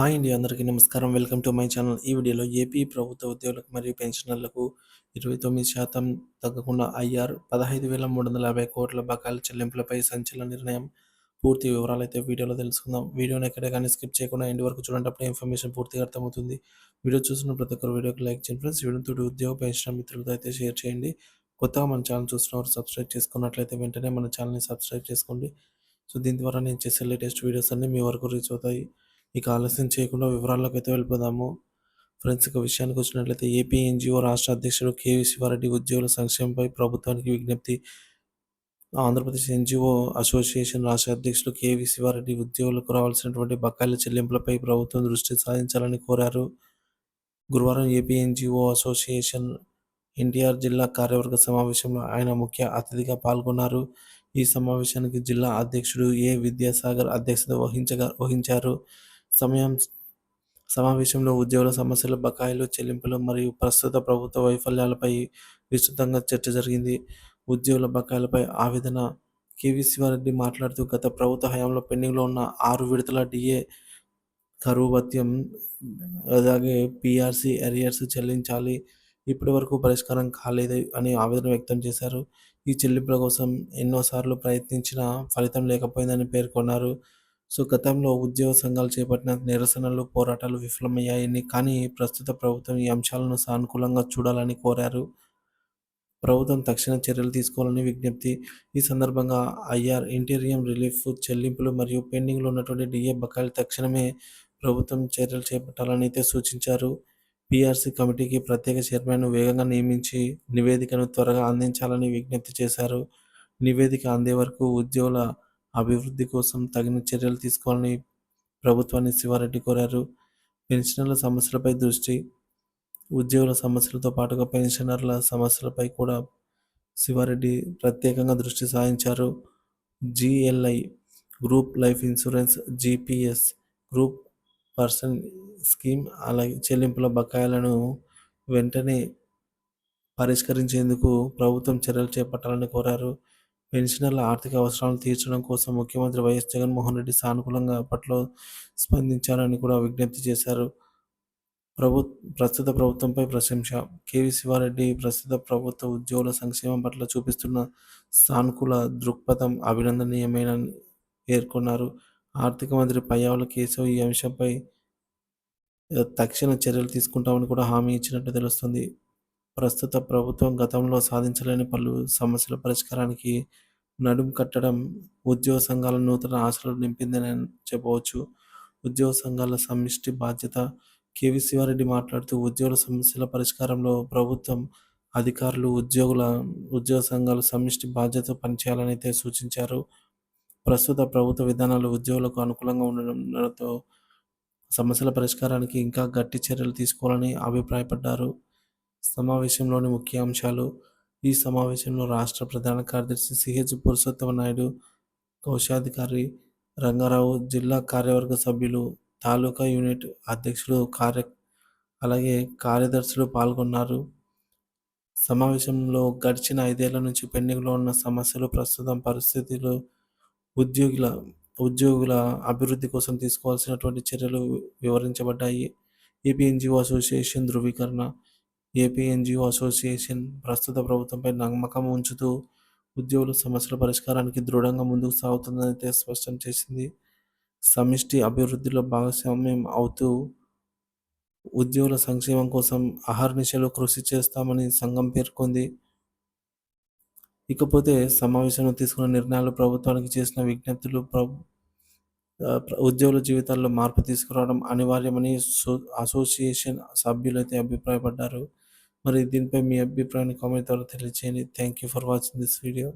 Hi అండి, అందరికీ నమస్కారం. Welcome to my channel. ఈ వీడియోలో ఏపీ ప్రభుత్వ ఉద్యోగులకు మరియు పెన్షనర్లకు 29% తగ్గకుండా ఐఆర్ 15,350 కోట్ల బకాయిల చెల్లింపులపై సంచలన నిర్ణయం. పూర్తి వివరాలైతే వీడియోలో తెలుసుకుందాం. వీడియోని ఎక్కడ కానీ స్కిప్ చేయకుండా ఎండ్ వరకు చూడండి. అప్పుడే ఇన్ఫర్మేషన్ పూర్తిగా అర్థమవుతుంది. వీడియో చూస్తున్న ప్రతి ఒక్కరు వీడియోకి లైక్ చేయండి ఫ్రెండ్స్. వీడియోతో ఉద్యోగ పెన్షన్ మిత్రులతో అయితే షేర్ చేయండి. కొత్తగా మన ఛానల్ చూస్తున్నవారు సబ్స్క్రైబ్ చేసుకున్నట్లయితే వెంటనే మన ఛానల్ని సబ్స్క్రైబ్ చేసుకోండి. సో దీని ద్వారా నేను చేసే లేటెస్ట్ వీడియోస్ అన్నీ మీ వరకు రీచ్ అవుతాయి. ఇక ఆలస్యం చేయకుండా వివరాల్లోకి అయితే వెళ్ళిపోదాము. ఫ్రెండ్స్, ఇక విషయానికి వచ్చినట్లయితే ఏపీ ఎన్‌జీఓ రాష్ట్ర అధ్యక్షుడు కేవీ శివారెడ్డి ఉద్యోగుల సంక్షేమంపై ప్రభుత్వానికి విజ్ఞప్తి. ఆంధ్రప్రదేశ్ ఎన్‌జీఓ అసోసియేషన్ రాష్ట్ర అధ్యక్షుడు కేవీ శివారెడ్డి ఉద్యోగులకు రావాల్సినటువంటి బకాయిల చెల్లింపులపై ప్రభుత్వం దృష్టి సారించాలని కోరారు. గురువారం ఏపీ ఎన్‌జీఓ అసోసియేషన్ ఎన్టీఆర్ జిల్లా కార్యవర్గ సమావేశంలో ఆయన ముఖ్య అతిథిగా పాల్గొన్నారు. ఈ సమావేశానికి జిల్లా అధ్యక్షుడు ఏ. విద్యాసాగర్ అధ్యక్షత వహించారు. సమయం సమావేశంలో ఉద్యోగుల సమస్యలు, బకాయిలు, చెల్లింపులు మరియు ప్రస్తుత ప్రభుత్వ వైఫల్యాలపై విస్తృతంగా చర్చ జరిగింది. ఉద్యోగుల బకాయిలపై ఆవేదన. కేవీ శివారెడ్డి మాట్లాడుతూ, గత ప్రభుత్వ హయాంలో పెండింగ్లో ఉన్న 6 విడతల డిఏ, కరువు భత్యం, అలాగే పీఆర్సీ అరియర్స్ చెల్లించాలి. ఇప్పటి వరకు పరిష్కారం కాలేదు అని ఆవేదన వ్యక్తం చేశారు. ఈ చెల్లింపుల కోసం ఎన్నోసార్లు ప్రయత్నించినా ఫలితం లేకపోయిందని పేర్కొన్నారు. సో గతంలో ఉద్యోగ సంఘాలు చేపట్టిన నిరసనలు, పోరాటాలు విఫలమయ్యాయని, కానీ ప్రస్తుత ప్రభుత్వం ఈ అంశాలను సానుకూలంగా చూడాలని కోరారు. ప్రభుత్వం తక్షణ చర్యలు తీసుకోవాలని విజ్ఞప్తి. ఈ సందర్భంగా ఐఆర్, ఇంటీరియం రిలీఫ్ చెల్లింపులు మరియు పెండింగ్లో ఉన్నటువంటి డిఏ బకాయిలు తక్షణమే ప్రభుత్వం చర్యలు చేపట్టాలని అయితే సూచించారు. పీఆర్సీ కమిటీకి ప్రత్యేక చైర్మన్ను వేగంగా నియమించి నివేదికను త్వరగా అందించాలని విజ్ఞప్తి చేశారు. నివేదిక అందే వరకు ఉద్యోగుల అభివృద్ధి కోసం తగిన చర్యలు తీసుకోవాలని ప్రభుత్వాన్ని శివారెడ్డి కోరారు. పెన్షనర్ల సమస్యలపై దృష్టి. ఉద్యోగుల సమస్యలతో పాటుగా పెన్షనర్ల సమస్యలపై కూడా శివారెడ్డి ప్రత్యేకంగా దృష్టి సారించారు. GLI group life insurance, GPS group person scheme, అలాగే చెల్లింపుల బకాయిలను వెంటనే పరిష్కరించేందుకు ప్రభుత్వం చర్యలు చేపట్టాలని కోరారు. పెన్షనర్ల ఆర్థిక అవసరాలను తీర్చడం కోసం ముఖ్యమంత్రి వైఎస్ జగన్మోహన్ రెడ్డి సానుకూలంగా అప్పట్లో స్పందించాలని కూడా విజ్ఞప్తి చేశారు. ప్రస్తుత ప్రభుత్వంపై ప్రశంస. కేవీ శివారెడ్డి ప్రస్తుత ప్రభుత్వ ఉద్యోగుల సంక్షేమం పట్ల చూపిస్తున్న సానుకూల దృక్పథం అభినందనీయమేనని పేర్కొన్నారు. ఆర్థిక మంత్రి పయ్యావుల కేశవ్ ఈ అంశంపై తక్షణ చర్యలు తీసుకుంటామని కూడా హామీ ఇచ్చినట్టు తెలుస్తుంది. ప్రస్తుత ప్రభుత్వం గతంలో సాధించలేని పలు సమస్యల పరిష్కారానికి నడుం కట్టడం ఉద్యోగ సంఘాల నూతన ఆశలు నింపిందని చెప్పవచ్చు. ఉద్యోగ సంఘాల సమిష్టి బాధ్యత. కేవీ శివారెడ్డి మాట్లాడుతూ, ఉద్యోగుల సమస్యల పరిష్కారంలో ప్రభుత్వం, అధికారులు, ఉద్యోగ సంఘాలు సమిష్టి బాధ్యతతో పనిచేయాలని అయితే సూచించారు. ప్రస్తుత ప్రభుత్వ విధానాలు ఉద్యోగులకు అనుకూలంగా ఉండడంతో సమస్యల పరిష్కారానికి ఇంకా గట్టి చర్యలు తీసుకోవాలని అభిప్రాయపడ్డారు. సమావేశంలోని ముఖ్య అంశాలు. ఈ సమావేశంలో రాష్ట్ర ప్రధాన కార్యదర్శి సిహెచ్ పురుషోత్తమ నాయుడు, కోశాధికారి రంగారావు, జిల్లా కార్యవర్గ సభ్యులు, తాలూకా యూనిట్ అధ్యక్షులు, అలాగే కార్యదర్శులు పాల్గొన్నారు. సమావేశంలో గడిచిన 5 ఏళ్ల నుంచి పెండింగ్లో ఉన్న సమస్యలు, ప్రస్తుతం పరిస్థితులు, ఉద్యోగుల అభివృద్ధి కోసం తీసుకోవాల్సినటువంటి చర్యలు వివరించబడ్డాయి. ఏపీ ఎన్‌జీఓ అసోసియేషన్ ధృవీకరణ. ఏపీ ఎన్‌జీఓ అసోసియేషన్ ప్రస్తుత ప్రభుత్వంపై నమ్మకం ఉంచుతూ ఉద్యోగుల సమస్యల పరిష్కారానికి దృఢంగా ముందుకు సాగుతుందని అయితే స్పష్టం చేసింది. సమిష్టి అభివృద్ధిలో భాగస్వామ్యం అవుతూ ఉద్యోగుల సంక్షేమం కోసం అహర్నిశలు కృషి చేస్తామని సంఘం పేర్కొంది. ఇకపోతే సమావేశంలో తీసుకున్న నిర్ణయాలు, ప్రభుత్వానికి చేసిన విజ్ఞప్తులు ఉద్యోగుల జీవితాల్లో మార్పు తీసుకురావడం అనివార్యమని అసోసియేషన్ సభ్యులైతే అభిప్రాయపడ్డారు. మరి దీనిపై మీ అభిప్రాయాన్ని కామెంట్ ద్వారా తెలియజేయండి. Thank you for watching this video.